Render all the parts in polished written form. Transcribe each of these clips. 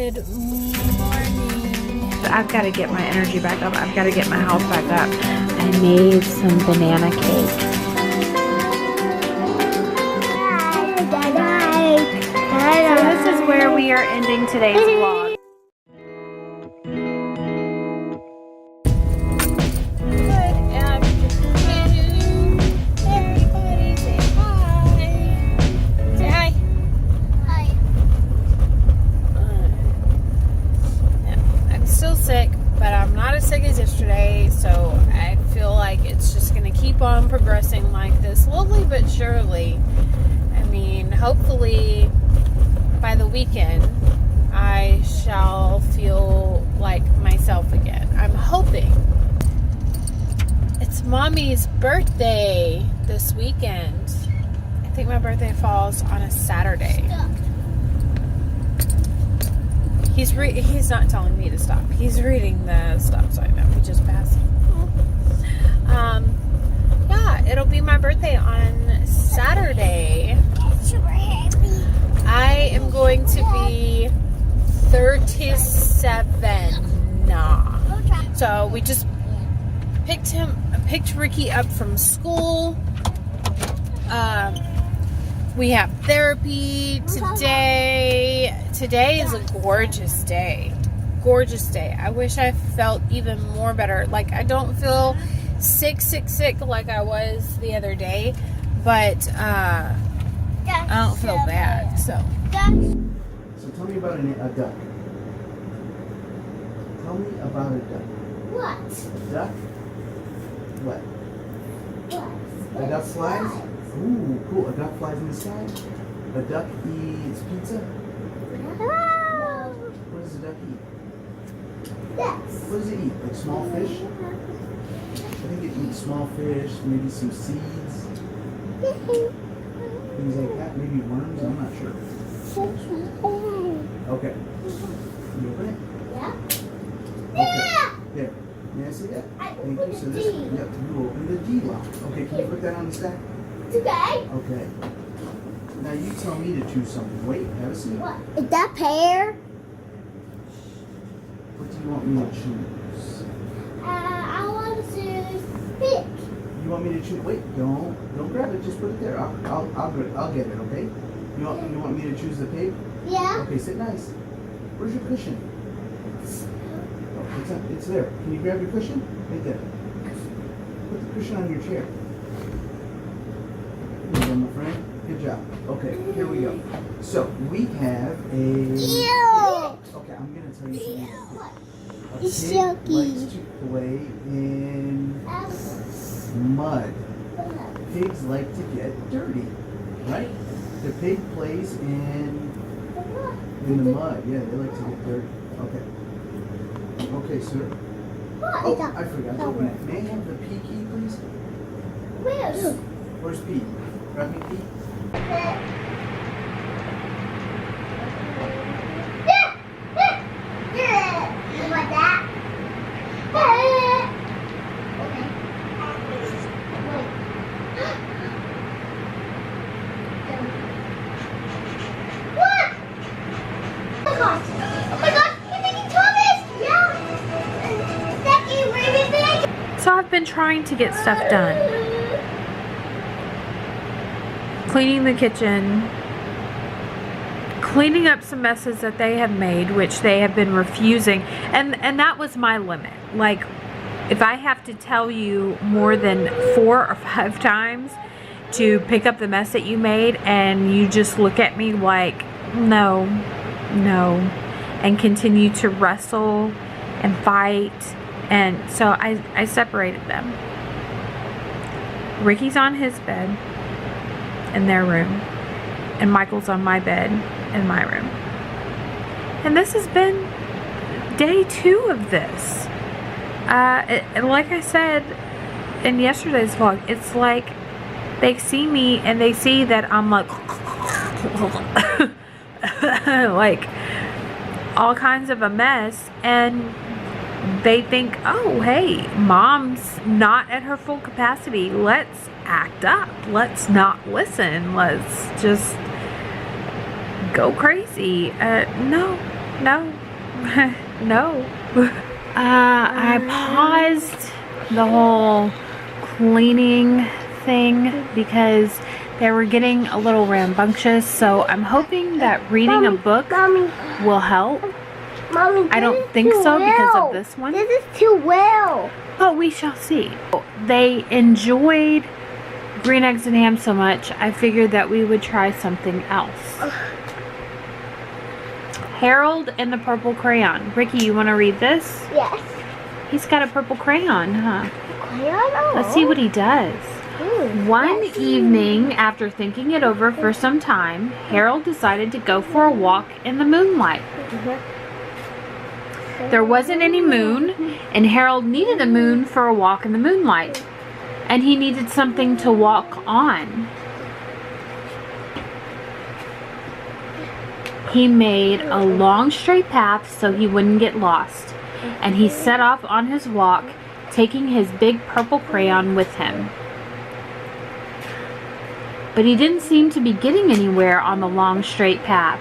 Good morning. I've got to get my energy back up. I've got to get my health back up. I made some banana cake. So this is where we are ending today's vlog. Sick, but I'm not as sick as yesterday, so I feel like it's just going to keep on progressing like this, slowly but surely. I mean, hopefully by the weekend I shall feel like myself again. I'm hoping. It's Mommy's birthday this weekend. I think my birthday falls on a Saturday. He's not telling me to stop. He's reading the stop sign that we just passed. Yeah, it'll be my birthday on Saturday. Super happy. I am going to be 37. So we just picked Ricky up from school. We have therapy today. Today is a gorgeous day. Gorgeous day. I wish I felt even more better. Like, I don't feel sick like I was the other day, but I don't feel bad. So tell me about a duck. Tell me about a duck. What? A duck? What? What? A duck flies? Ooh, cool. A duck flies in the sky. A duck eats pizza. What does a duck eat? Yes. What does it eat? Like small fish? I think it eats small fish, maybe some seeds, things like that. Maybe worms. I'm not sure. Okay. You open it? Yeah. Okay. There. May I see that? Thank you. So this, yep, you open the D lock. Okay, can you put that on the stack? It's okay. Okay. Now you tell me to choose something. Wait, have a seat. What? Is that pear? What do you want me to choose? I want to choose pink. You want me to choose? Wait, don't grab it. Just put it there. I'll get it. Okay. You want me to choose the pig? Yeah. Okay, sit nice. Where's your cushion? Oh, it's there. Can you grab your cushion? Right there. Put the cushion on your chair. There you go, my friend. Good job. Okay, here we go. So we have a. Ew. Okay, I'm gonna tell you something. A It's pig yucky. likes to play in mud. Pigs like to get dirty, right? The pig plays in the mud. Yeah, they like to get dirty. Okay. Okay, sir. What? Oh, I forgot to open it. May I have the P key, please? Where's P? Grab me P. You want that? What? Oh my gosh, you're making Thomas! Yeah! Becky, where did they? So I've been trying to get stuff done. Cleaning the kitchen, cleaning up some messes that they have made, which they have been refusing, and that was my limit. Like, if I have to tell you more than 4 or 5 times to pick up the mess that you made, and you just look at me like, no, and continue to wrestle and fight, and so I separated them. Ricky's on his bed in their room, and Michael's on my bed in my room. And this has been day 2 of this. Like I said in yesterday's vlog, it's like they see me and they see that I'm like like all kinds of a mess, and they think, oh hey, mom's not at her full capacity, let's act up, let's not listen, let's just go crazy. No, No. No. I paused the whole cleaning thing because they were getting a little rambunctious, so I'm hoping that reading a book will help. Mommy, I don't think so because of this one. This is too well. But we shall see. They enjoyed green eggs and ham so much, I figured that we would try something else. Harold and the Purple Crayon. Ricky, you want to read this? Yes. He's got a purple crayon, huh? Crayon? Let's see what he does. One yes. evening, after thinking it over for some time, Harold decided to go for a walk in the moonlight. There wasn't any moon, and Harold needed a moon for a walk in the moonlight. And he needed something to walk on. He made a long straight path so he wouldn't get lost. And he set off on his walk, taking his big purple crayon with him. But he didn't seem to be getting anywhere on the long straight path.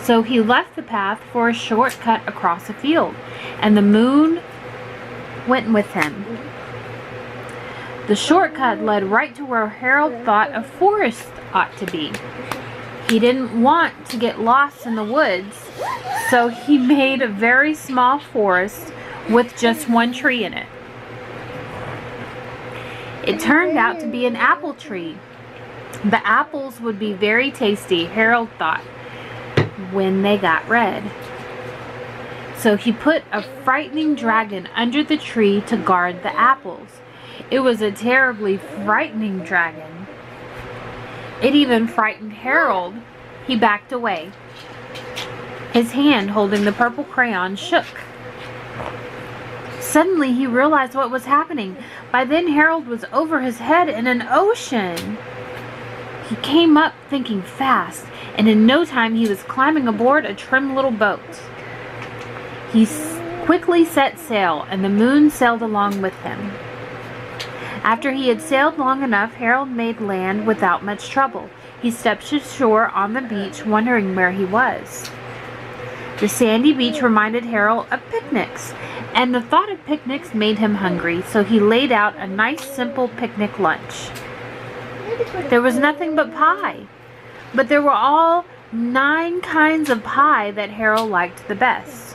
So he left the path for a shortcut across a field, and the moon went with him. The shortcut led right to where Harold thought a forest ought to be. He didn't want to get lost in the woods, so he made a very small forest with just one tree in it. It turned out to be an apple tree. The apples would be very tasty, Harold thought, when they got red. So he put a frightening dragon under the tree to guard the apples. It was a terribly frightening dragon. It even frightened Harold. He backed away. His hand holding the purple crayon shook. Suddenly he realized what was happening. By then Harold was over his head in an ocean. He came up thinking fast, and in no time he was climbing aboard a trim little boat. He quickly set sail, and the moon sailed along with him. After he had sailed long enough, Harold made land without much trouble. He stepped ashore on the beach, wondering where he was. The sandy beach reminded Harold of picnics, and the thought of picnics made him hungry, so he laid out a nice simple picnic lunch. There was nothing but pie, but there were all 9 kinds of pie that Harold liked the best.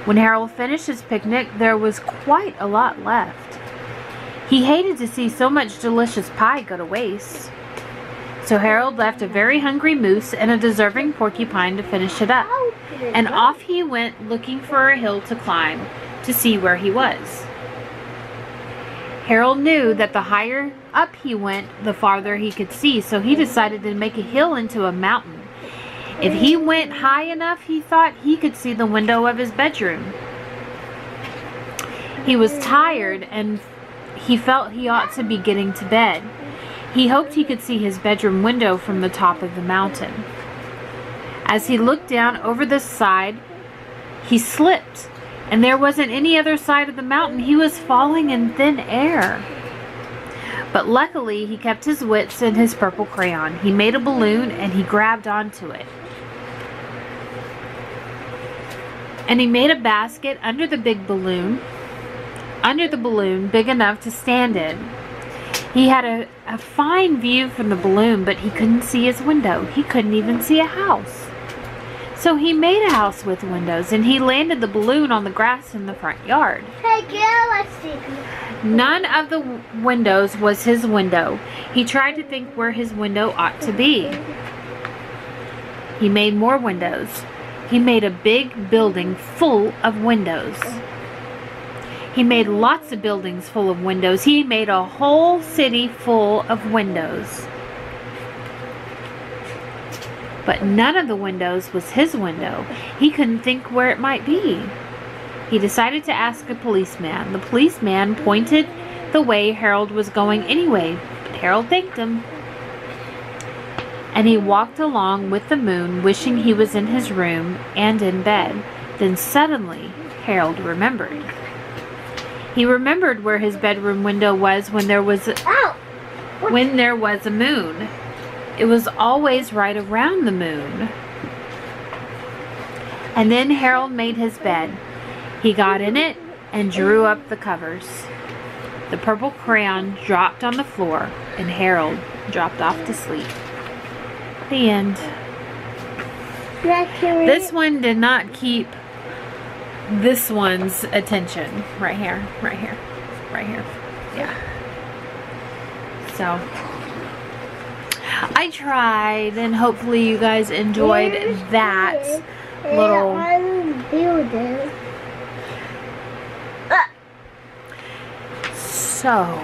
When Harold finished his picnic, there was quite a lot left. He hated to see so much delicious pie go to waste. So Harold left a very hungry moose and a deserving porcupine to finish it up. And off he went looking for a hill to climb to see where he was. Harold knew that the higher up he went, the farther he could see, so he decided to make a hill into a mountain. If he went high enough, he thought he could see the window of his bedroom. He was tired and he felt he ought to be getting to bed. He hoped he could see his bedroom window from the top of the mountain. As he looked down over the side, he slipped, and there wasn't any other side of the mountain. He was falling in thin air. But luckily, he kept his wits and his purple crayon. He made a balloon and he grabbed onto it. And he made a basket under the balloon big enough to stand in. He had a fine view from the balloon, but he couldn't see his window. He couldn't even see a house. So he made a house with windows, and he landed the balloon on the grass in the front yard. Hey, girl, let's see. None of the windows was his window. He tried to think where his window ought to be. He made more windows. He made a big building full of windows. He made lots of buildings full of windows. He made a whole city full of windows. But none of the windows was his window. He couldn't think where it might be. He decided to ask a policeman. The policeman pointed the way Harold was going anyway, but Harold thanked him. And he walked along with the moon, wishing he was in his room and in bed. Then suddenly, Harold remembered. He remembered where his bedroom window was when there was a moon. It was always right around the moon. And then Harold made his bed. He got in it and drew up the covers. The purple crayon dropped on the floor and Harold dropped off to sleep. The end. This one did not keep this one's attention. Right here, right here, right here. Yeah. So, I tried, and hopefully you guys enjoyed that little... So,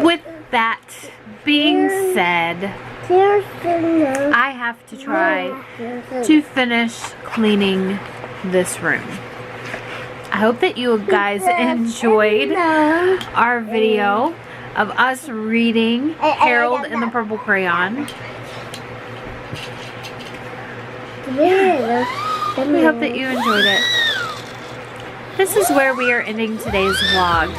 with that being said, I have to try to finish cleaning this room. I hope that you guys enjoyed our video of us reading Harold and the Purple Crayon. We hope that you enjoyed it. This is where we are ending today's vlog.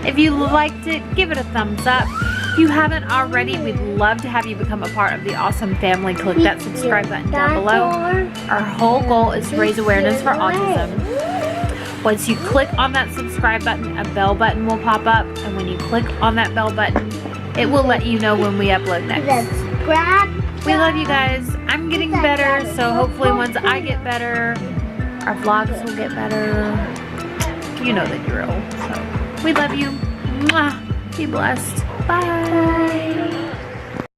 If you liked it, give it a thumbs up. If you haven't already, we'd love to have you become a part of the Awesome family. Click that subscribe button down below. Our whole goal is to raise awareness for autism. Once you click on that subscribe button, a bell button will pop up. And when you click on that bell button, it will let you know when we upload next. We love you guys. I'm getting better, so hopefully once I get better, our vlogs will get better. You know the drill. So we love you. Mwah. Be blessed. Bye.